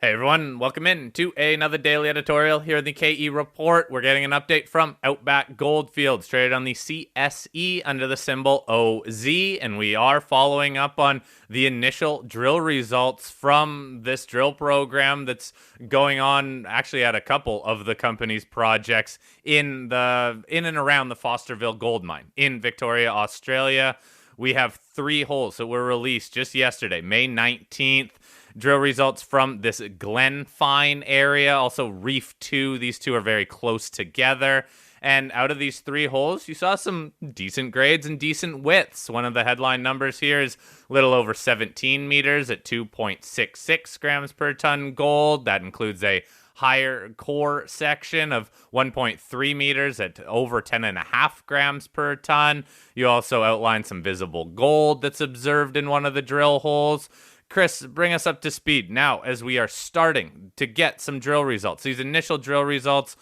Hey everyone, welcome in to another daily editorial here in the KE Report. We're getting an update from Outback Goldfields, traded on the CSE under the symbol OZ, and we are following up on the initial drill results from this drill program that's going on actually at a couple of the company's projects in and around the Fosterville Gold Mine in Victoria, Australia. We have 3 holes that were released just yesterday, May 19th. Drill results from this Glenfine area, also Reef 2. These two are very close together. And out of these 3 holes, you saw some decent grades and decent widths. One of the headline numbers here is a little over 17 meters at 2.66 grams per ton gold. That includes a higher core section of 1.3 meters at over 10.5 grams per ton. You also outline some visible gold that's observed in one of the drill holes. Chris, bring us up to speed now as we are starting to get some drill results. These initial drill results,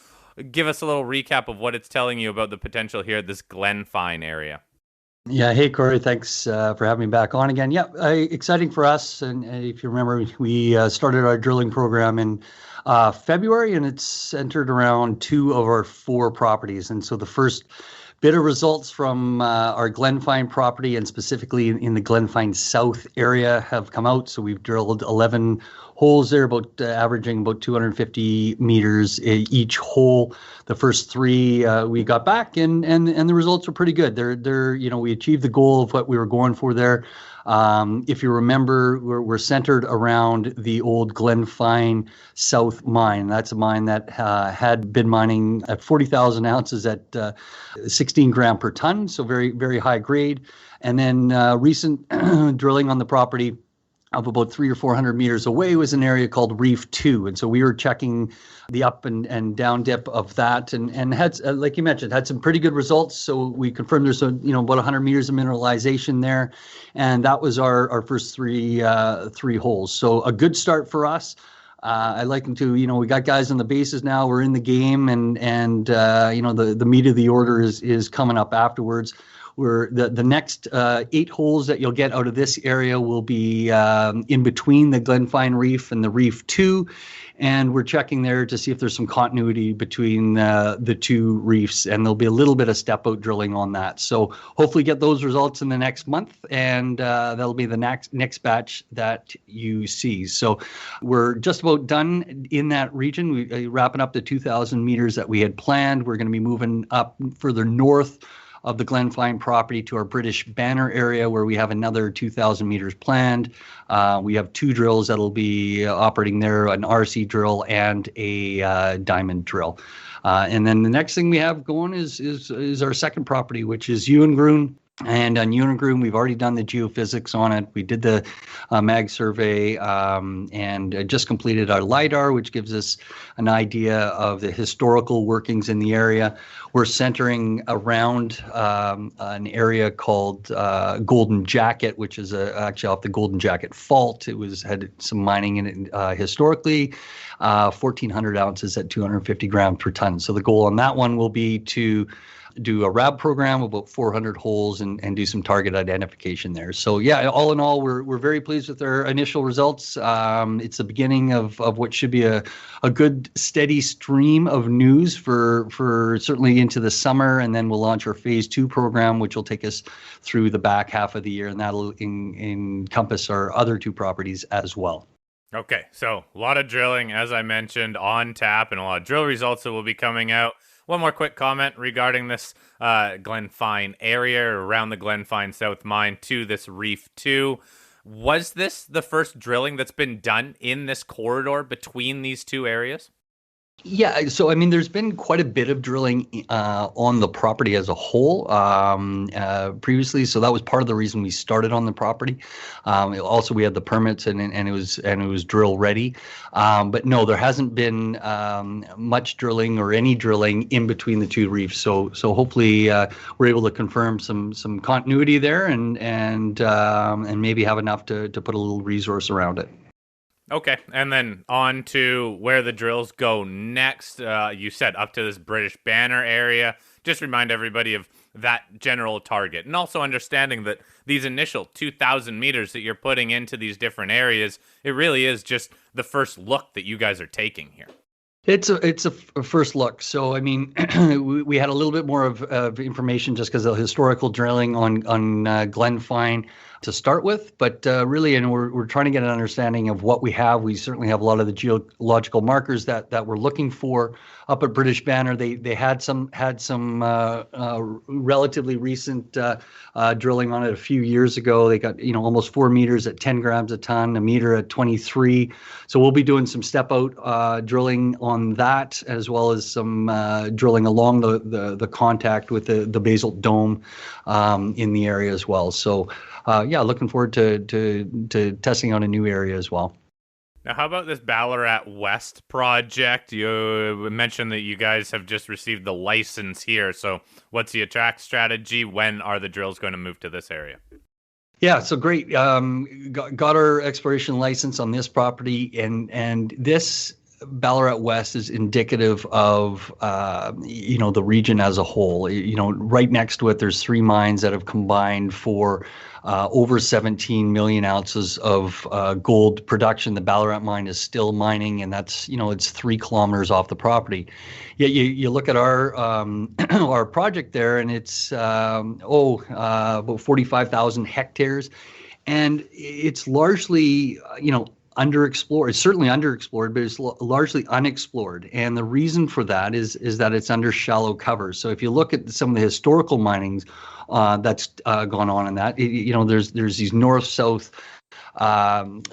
give us a little recap of what it's telling you about the potential here at this Glenfine area. Yeah, hey Cory, thanks for having me back on again. Yeah, exciting for us. And if you remember, we started our drilling program in February, and it's centered around 2 of our 4 properties. And so the first bit of results from our Glenfine property, and specifically in the Glenfine South area, have come out. So we've drilled 11 holes there, about averaging about 250 meters each hole. The first 3 we got back, and the results were pretty good. We achieved the goal of what we were going for there. If you remember, we're centered around the old Glenfine South mine. That's a mine that had been mining at 40,000 ounces at 16 gram per ton, so very, very high grade. And then recent drilling on the property of about 300 or 400 meters away was an area called Reef 2. And so we were checking the up and down dip of that, and had, like you mentioned, had some pretty good results. So we confirmed there's about 100 meters of mineralization there. And that was our first 3 holes. So a good start for us. I like them to, we got guys on the bases now. We're in the game, and the meat of the order is coming up afterwards. The next 8 holes that you'll get out of this area will be in between the Glenfine Reef and the Reef 2, and we're checking there to see if there's some continuity between the 2 reefs, and there'll be a little bit of step-out drilling on that. So hopefully get those results in the next month, and that'll be the next batch that you see. So we're just about done in that region. We're wrapping up the 2,000 meters that we had planned. We're going to be moving up further north of the Glenfine property to our British Banner area, where we have another 2,000 meters planned. We have 2 drills that'll be operating there, an RC drill and a diamond drill. And then the next thing we have going is our second property, which is Ewangroon. And on Ewangroon, we've already done the geophysics on it. We did the mag survey and just completed our LiDAR, which gives us an idea of the historical workings in the area. We're centering around an area called Golden Jacket, which is actually off the Golden Jacket Fault. It had some mining in it historically, 1,400 ounces at 250 grams per ton. So the goal on that one will be to do a RAB program, about 400 holes, and do some target identification there. So yeah, all in all, we're very pleased with our initial results. It's the beginning of what should be a good steady stream of news for certainly into the summer, and then we'll launch our phase 2 program, which will take us through the back half of the year, and that'll encompass our other 2 properties as well. Okay, so a lot of drilling, as I mentioned, on tap, and a lot of drill results that will be coming out. One more quick comment regarding this Glenfine area, around the Glenfine South mine to this Reef 2. Was this the first drilling that's been done in this corridor between these 2 areas? Yeah, so I mean, there's been quite a bit of drilling on the property as a whole previously, so that was part of the reason we started on the property. Also, we had the permits, and it was drill ready. But no, there hasn't been much drilling or any drilling in between the 2 reefs. So hopefully we're able to confirm some continuity there, and maybe have enough to put a little resource around it. Okay, and then on to where the drills go next. You said up to this British Banner area. Just remind everybody of that general target, and also understanding that these initial 2,000 meters that you're putting into these different areas, it really is just the first look that you guys are taking here. It's a first look. So, I mean, we had a little bit more of information just because of historical drilling on Glenfine to start with. But really, and we're trying to get an understanding of what we have. We certainly have a lot of the geological markers that we're looking for. Up at British Banner, they had some relatively recent drilling on it a few years ago. They got almost 4 meters at 10 grams a ton, a meter at 23. So we'll be doing some step out drilling on that, as well as some drilling along the contact with the basalt dome in the area as well. So looking forward to testing out a new area as well. Now, how about this Ballarat West project? You mentioned that you guys have just received the license here. So what's the attract strategy? When are the drills going to move to this area? Yeah, so great. Got our exploration license on this property, and this Ballarat West is indicative of the region as a whole. Right next to it, there's 3 mines that have combined for over 17 million ounces of gold production. The Ballarat mine is still mining, and that's it's 3 kilometers off the property. Yet you look at our our project there, and it's about 45,000 hectares, and it's largely underexplored. It's certainly underexplored, but it's largely unexplored. And the reason for that is that it's under shallow cover. So if you look at some of the historical minings that's gone on in that, there's these north-south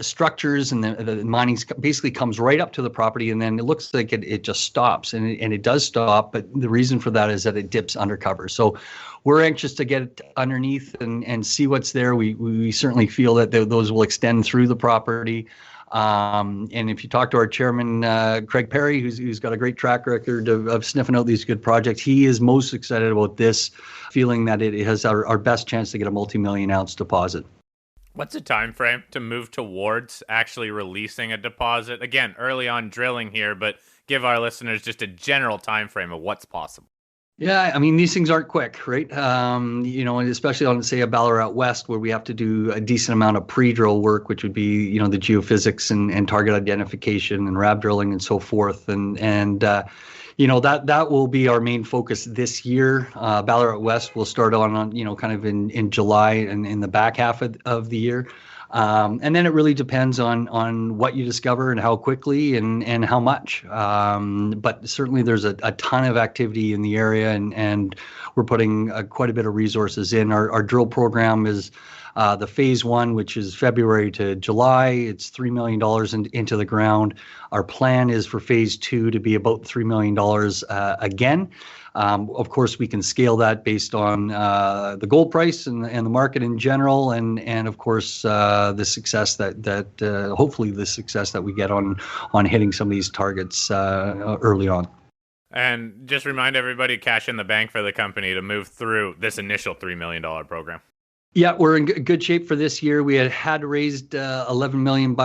structures, and the mining basically comes right up to the property, and then it looks like it just stops, and it does stop. But the reason for that is that it dips undercover. So we're anxious to get underneath and see what's there. We certainly feel that those will extend through the property. And if you talk to our chairman, Craig Perry, who's got a great track record of sniffing out these good projects, he is most excited about this, feeling that it has our best chance to get a multi-million ounce deposit. What's the time frame to move towards actually releasing a deposit? Again, early on drilling here, but give our listeners just a general time frame of what's possible. Yeah, I mean, these things aren't quick, right? And especially on, say, a Ballarat West, where we have to do a decent amount of pre-drill work, which would be, the geophysics and target identification and RAB drilling and so forth. And that will be our main focus this year. Ballarat West will start on kind of in July and in the back half of the year. And then it really depends on what you discover and how quickly and how much. But certainly there's a ton of activity in the area, and we're putting quite a bit of resources in. Our drill program is the phase 1, which is February to July. It's $3 million into the ground. Our plan is for phase 2 to be about $3 million again. Of course, we can scale that based on the gold price and the market in general, and of course the success that hopefully the success that we get on hitting some of these targets early on. And just remind everybody, cash in the bank for the company to move through this initial $3 million program. Yeah, we're in good shape for this year. We had raised $11 million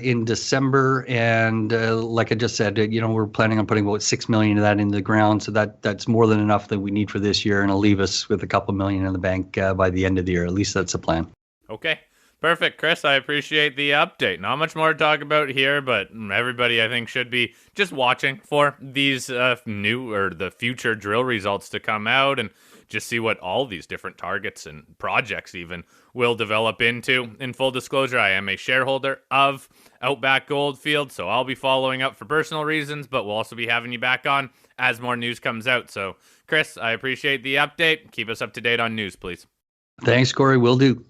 in December, and like I just said, we're planning on putting about $6 million of that in the ground. So that's more than enough that we need for this year, and it'll leave us with a couple million in the bank by the end of the year. At least that's the plan. Okay. Perfect, Chris. I appreciate the update. Not much more to talk about here, but everybody, I think, should be just watching for these new or the future drill results to come out and just see what all these different targets and projects even will develop into. In full disclosure, I am a shareholder of Outback Goldfields, so I'll be following up for personal reasons, but we'll also be having you back on as more news comes out. So, Chris, I appreciate the update. Keep us up to date on news, please. Thanks, Cory. Will do.